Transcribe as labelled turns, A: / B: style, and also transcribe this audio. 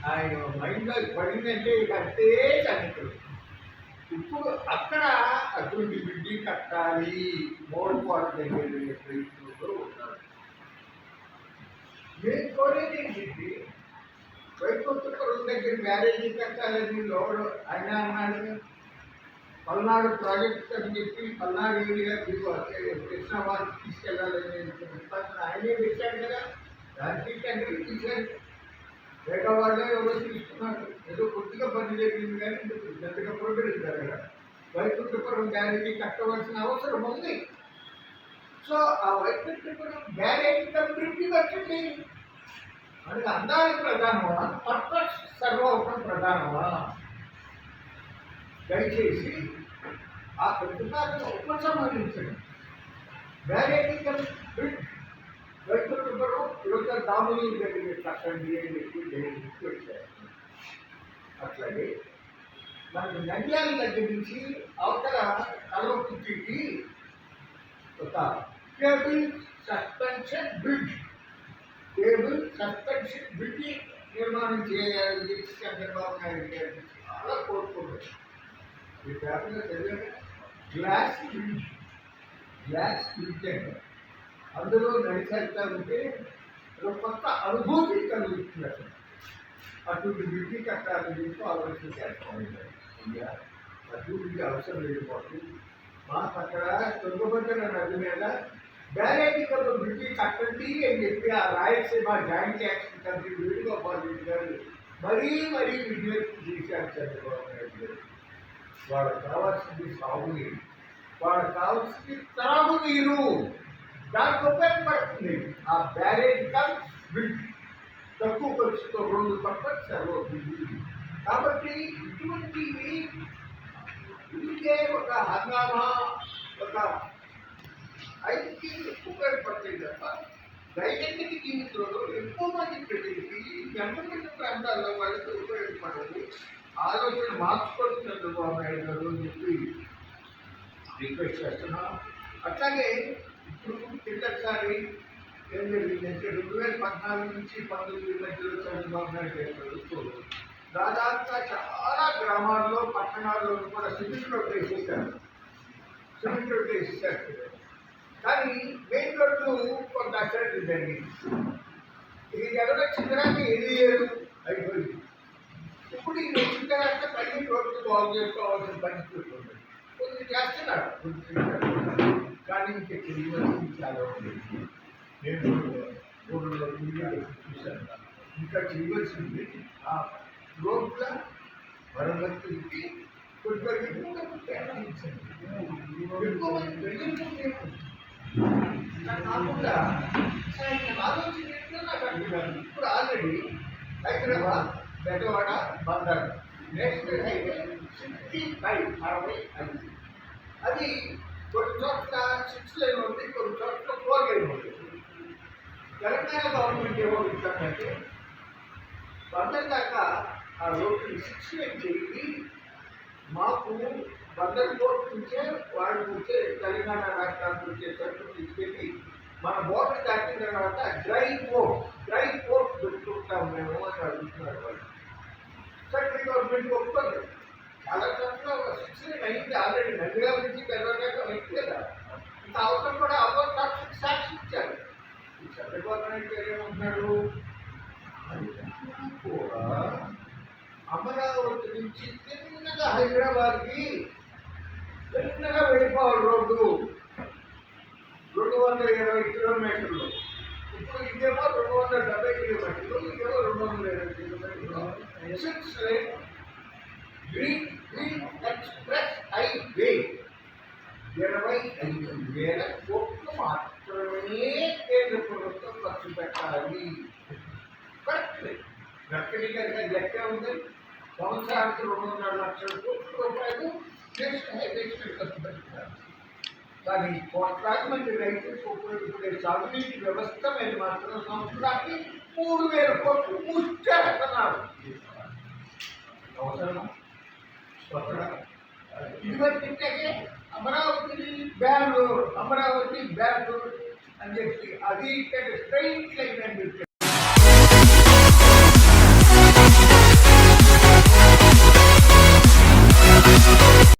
A: ఆయన మైండ్లో పడిందంటే ఇక అంతే సంగతులు. ఇప్పుడు అక్కడ అటువంటి బిల్డింగ్ కట్టాలి మోడుకోవడం దగ్గర ప్రయత్నంలో ఉన్నారు. నేను కోరేది ఏంటంటే వైకుంఠపురం దగ్గర బ్యారేజీ కట్టాలని లోడు ఆయన అన్నాడు. పల్నాడు ప్రాజెక్ట్ అని చెప్పి పల్నాడు ఏరియా కృష్ణావారికి తీసుకెళ్లాలని ఆయనే పెట్టాడు కదా. దానికి టెండర్ తీశారు. వేగవాళ్ళే ఎవరో తీసుకున్నారు. ఏదో కొద్దిగా పని జరిగింది కానీ పెద్దగా ప్రోగ్రెస్ జరగదు. వైకుంఠపురం బ్యారేజీ కట్టవలసిన అవసరం ఉంది. సో ఆ వైకుంఠపురం బ్యారేజీ కంప్లీట్లీ కట్టండి. మనకి అందాలు ప్రధానమా, పర్పస్ సర్వోపం ప్రధానమా? దయచేసి ఆ ప్రతిపాదన ఉపసంహరించండి. బ్యారేజీ కంప్లీట్ వైకుంఠపురం యువత దాములు దగ్గర కట్టండి అని చెప్పి రిక్వెస్ట్ చేస్తాను. అట్లాగే మనకి నంద్యాల దగ్గర నుంచి అవతల కల్వకుర్తికి ఒక కేబుల్ సస్పెన్షన్ బ్రిడ్జ్ నిర్మాణం చేయాలి చంద్రబాబు నాయుడు గారు చాలా కోరుకుంటున్నారు. ఈ పేపర్లో చదివాక గ్లాస్ బ్రిడ్జ్ అంటే అందులో నడిచేస్తా ఉంటే ఒక కొత్త అనుభూతి కలుగుతున్నారు. అటువంటి బ్రిడ్జి కట్టాలని చెప్పి ఆలోచన చేస్తామండి. అటువంటి అవసరం లేదు. మాకు అక్కడ తుంగభద్ర నది మీద బ్యారేజీ కన్నా బ్రిడ్జి కట్టండి అని చెప్పి ఆ Rayalaseema joint action committee Venugopal Reddy గారు మరీ విజ్ఞప్తి చేశారు చంద్రబాబు నాయుడు గారు. వాళ్ళకి కావాల్సింది సాగునీరు, వాళ్ళకి కావాల్సింది త్రాగునీరు. దానికి ఉపయోగపడుతుంది ఆ బ్యారేజ్ కమ్ బ్రిడ్జ్. తక్కువ ఖర్చుతో 2 పర్పస్ సర్వోపయోగి. కాబట్టి ఇటువంటివి ఇంకే ఒక హంగామా ఒక ఐదుకి ఉపయోగపడతాయి తప్ప దైనందిక జీవితంలో ఎంతో మంది ప్రజలకి వెంబడిన ప్రాంతాల్లో వాళ్ళకి ఉపయోగపడదు. ఆలోచన మార్చుకోవచ్చు చంద్రబాబు నాయుడు గారు అని చెప్పి రిక్వెస్ట్ చేస్తున్నాం. అట్లాగే ఇప్పుడు కిందసారి ఏం జరిగిందంటే 2014 నుంచి 19 మధ్యలో చంద్రబాబు నాయుడు గారు ప్రభుత్వం దాదాపుగా చాలా గ్రామాల్లో పట్టణాల్లో కూడా సిమెంట్ రోడ్లు వేసేసారు. కానీ మెయిన్ రోడ్లు కొంత అసలు జరిగింది. ఇది ఎవరో చిన్నరాన్ని ఏది లేదు అయిపోయింది. ఇప్పుడు ఈ వచ్చిన తర్వాత మళ్ళీ రోడ్లు బాగు చేసుకోవాల్సిన పరిస్థితి ఉంది. కొన్ని చేస్తున్నారు కానీ ఇంకా చేయవలసింది చాలా ఉంది. నేను ఊళ్ళో చూశాను. ఇంకా చేయవలసింది ఆ రోడ్ల మరమ్మతులకి కొంచెం ఎక్కువగా కేటాయించండి. ఎక్కువ మంది వెళ్ళిపోతే కాకుండా ఆలోచన నాకు అంటున్నాను. ఇప్పుడు already Hyderabad Bezawada Bandar national highway 65 అది కొన్ని చోట్ల 6 లైన్ ఉంది, కొన్ని చోట్ల 4 లైన్ ఉంది. తెలంగాణ గవర్నమెంట్ ఏమో ఇస్తామంటే బందర్ దాకా ఆ రోడ్డుని 6 లైన్ చేయండి, మాకు బందర్ పోర్ట్ నుంచే వాళ్ళు వచ్చే తెలంగాణ రాష్ట్రానికి వచ్చేటట్టు తీసుకెళ్ళి మన బోర్డర్ దాటిన తర్వాత డ్రై పోర్ట్ పెట్టుకుంటాం మేము అని అడుగుతున్నారు వాళ్ళు. సెంట్రల్ గవర్నమెంట్ ఒప్పుకోలేదు. చాలా చోట్ల 6 లైన్ అయింది ఆల్రెడీ. నందిగాల నుంచి తెలంగాణ అయింది కదా. ఇంత అవసరం కూడా సాక్షి ఇచ్చారు. చంద్రబాబు నాయుడు గారు ఏమంటున్నాడు కూడా అమరావతి నుంచి చిన్నగా హైదరాబాద్కి చిన్నగా వెళ్ళిపోవాలి రోడ్డు 220 కిలోమీటర్లు. ఇప్పుడు ఇదేమో 270 కిలోమీటర్లు, ఇదేమో 220 కిలోమీటర్లు. 6 లైన్ గ్రీన్ ఎక్స్ప్రెస్ హైవే 25,000 కోట్లు మాత్రమే కేంద్ర ప్రభుత్వం ఖర్చు పెట్టాలి. కరెక్ట్. గడ్కరీ గారి లెక్క ఉంది. సంవత్సరానికి 200 లక్షల కోట్ల రూపాయలు నేషనల్ హైవేస్ ఖర్చు పెట్టున్నారు. కానీ కోట్లాది మంది రైతులకు ఉపయోగపడే సాగునీటి వ్యవస్థ మీద మాత్రం సంవత్సరానికి 3,000 కోట్లు ముచ్చేస్తున్నారు. అవసరమా? ఇదివరకే అమరావతి బెంగళూరు అని చెప్పి అది ఇక్కడ స్ట్రైట్ లైన్ అని చెప్పి